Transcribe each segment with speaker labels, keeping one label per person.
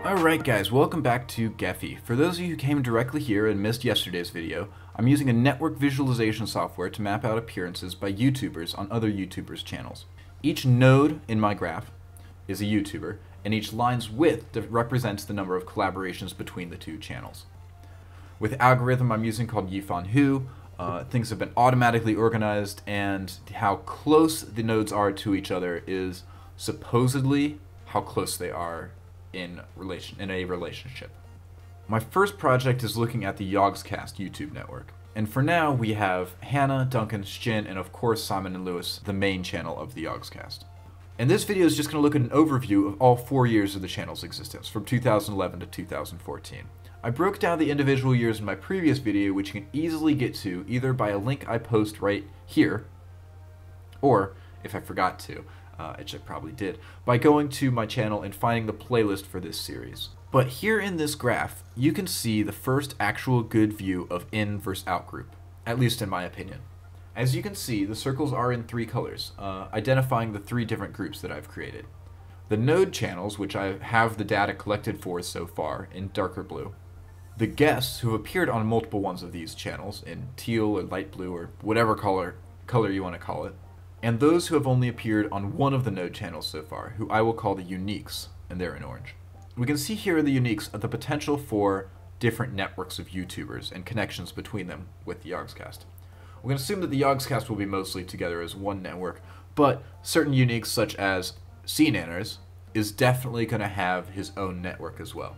Speaker 1: Alright guys, welcome back to Gephi. For those of you who came directly here and missed yesterday's video, I'm using a network visualization software to map out appearances by YouTubers on other YouTubers' channels. Each node in my graph is a YouTuber, and each line's width represents the number of collaborations between the two channels. With the algorithm I'm using called Yifan Hu, things have been automatically organized, and how close the nodes are to each other is supposedly how close they are in a relationship. My first project is looking at the Yogscast YouTube network. And for now, we have Hannah, Duncan, Sjin, and of course Simon and Lewis, the main channel of the Yogscast. And this video is just going to look at an overview of all 4 years of the channel's existence, from 2011 to 2014. I broke down the individual years in my previous video, which you can easily get to either by a link I post right here, or, if I forgot to, which I probably did, by going to my channel and finding the playlist for this series. But here in this graph, you can see the first actual good view of in versus out group, at least in my opinion. As you can see, the circles are in 3 colors, identifying the 3 different groups that I've created. The node channels, which I have the data collected for so far, in darker blue. The guests who have appeared on multiple ones of these channels, in teal or light blue or whatever color you want to call it. And those who have only appeared on one of the node channels so far, who I will call the uniques, and they're in orange. We can see here in the uniques the potential for different networks of YouTubers and connections between them with the Yogscast. We can assume that the Yogscast will be mostly together as one network, but certain uniques such as Sjin is definitely going to have his own network as well.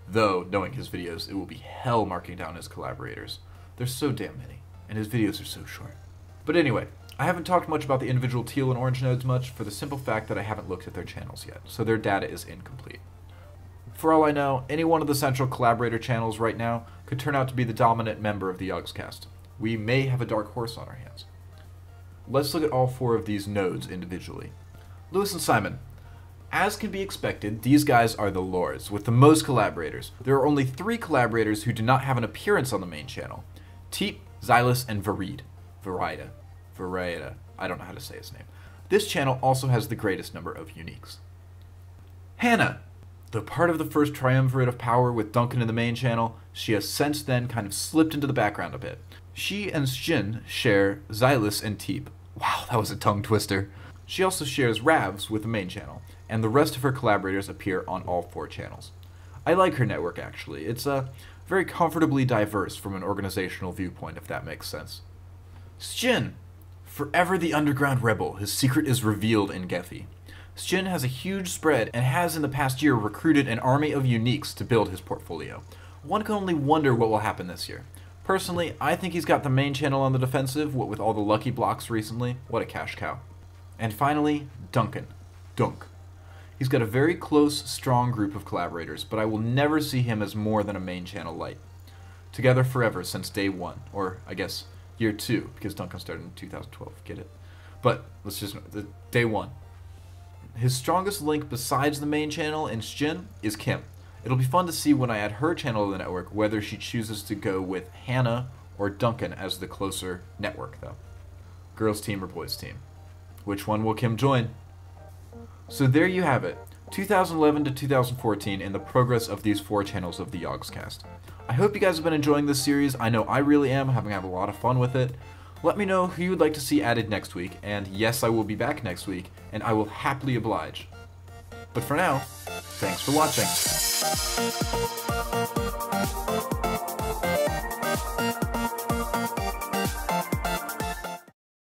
Speaker 1: Though, knowing his videos, it will be hell marking down his collaborators. There's so damn many, and his videos are so short. But anyway, I haven't talked much about the individual teal and orange nodes much for the simple fact that I haven't looked at their channels yet, so their data is incomplete. For all I know, any one of the central collaborator channels right now could turn out to be the dominant member of the Yogscast. We may have a dark horse on our hands. Let's look at all 4 of these nodes individually. Lewis and Simon. As can be expected, these guys are the lords, with the most collaborators. There are only 3 collaborators who do not have an appearance on the main channel. Teep, Xylus, and Varida. I don't know how to say his name. This channel also has the greatest number of uniques. Hannah. Though part of the first triumvirate of power with Duncan in the main channel, she has since then kind of slipped into the background a bit. She and Sjin share Xylus and Teep. Wow, that was a tongue twister. She also shares Ravs with the main channel, and the rest of her collaborators appear on all 4 channels. I like her network actually. It's very comfortably diverse from an organizational viewpoint, if that makes sense. Sjin. Forever the underground rebel, his secret is revealed in Gephi. Sjin has a huge spread and has in the past year recruited an army of uniques to build his portfolio. One can only wonder what will happen this year. Personally, I think he's got the main channel on the defensive, what with all the lucky blocks recently. What a cash cow. And finally, Duncan. Dunk. He's got a very close, strong group of collaborators, but I will never see him as more than a main channel light. Together forever since day 1, or I guess year 2, because Duncan started in 2012, get it? But let's just day 1. His strongest link besides the main channel and Sjin is Kim. It'll be fun to see when I add her channel to the network whether she chooses to go with Hannah or Duncan as the closer network though. Girls team or boys team? Which one will Kim join? So there you have it, 2011 to 2014 and the progress of these 4 channels of the Yogscast. I hope you guys have been enjoying this series. I know I really am, having a lot of fun with it. Let me know who you would like to see added next week, and yes, I will be back next week, and I will happily oblige. But for now, thanks for watching.